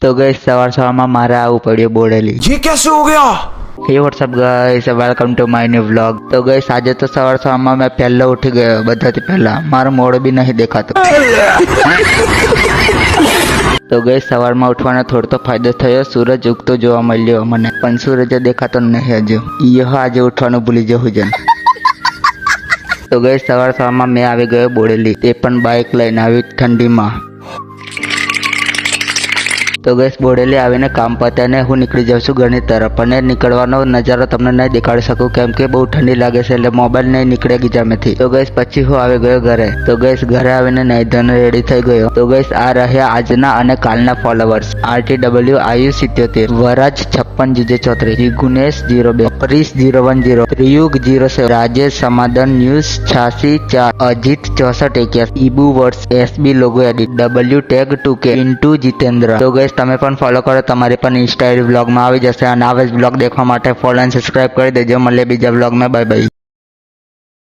તો ગઈસ સવારમાં મારે આવવું પડ્યું બોડેલી। ये कैसे हो गया? Hey WhatsApp guys, welcome to my new vlog. तो गाइस આજે તો સવારમાં મેં પહેલા ઉઠી ગયો, બધાથી પહેલા મારું મોઢું બી નહીં દેખાતું। તો ગાइस સવારમાં ઉઠવાનો થોડો તો ફાયદો થયો, સૂરજ ઉગતો જોવા મળ્યો મને, પણ સૂરજ દેખાતો નહીં હજુ। ઈયો આજે ઉઠવાનું ભૂલી જવું છે। તો ગાइस સવારમાં મેં આવી ગયો બોડેલી, તે પણ બાઇક લઈને આવી ઠંડીમાં। તો ગઈસ બોડેલી આવીને કામ પતાને હું નીકળી જાઉં છું ઘરની તરફ, અને નીકળવાનો નજારો તમને નહીં દેખાડી શકું કેમ કે બહુ ઠંડી લાગે છે, એટલે મોબાઈલ નહીં નીકળે ગીજામેથી। તો ગઈસ પછી હું આવી ગયો ઘરે। તો ગઈસ ઘરે આવીને નહીં ધોઈને રેડી થઈ ગયો। તો ગઈસ આ રહ્યા આજના અને કાલના ફોલોવર્સ: RTW આયુષ 77, વરાજ 56 ગુનેશ 02, પ્રીસ 010, ત્રિયુગ 07, રાજેશ સમાધાન news 86 4, Ajit 64 81, ઈબુ વર્સ, SB logo edit, W tag 2K, Pintu Jitendra. તો ગઈસ તમે પણ ફોલો કરો, તમારી પણ ઇન્સ્ટા વ્લોગમાં આવી જશે, અને આવા જ વ્લોગ દેખવા માટે ફોલો અને સબસ્ક્રાઇબ કરી દેજો। મળીએ બીજા વ્લોગમાં, બાય બાય।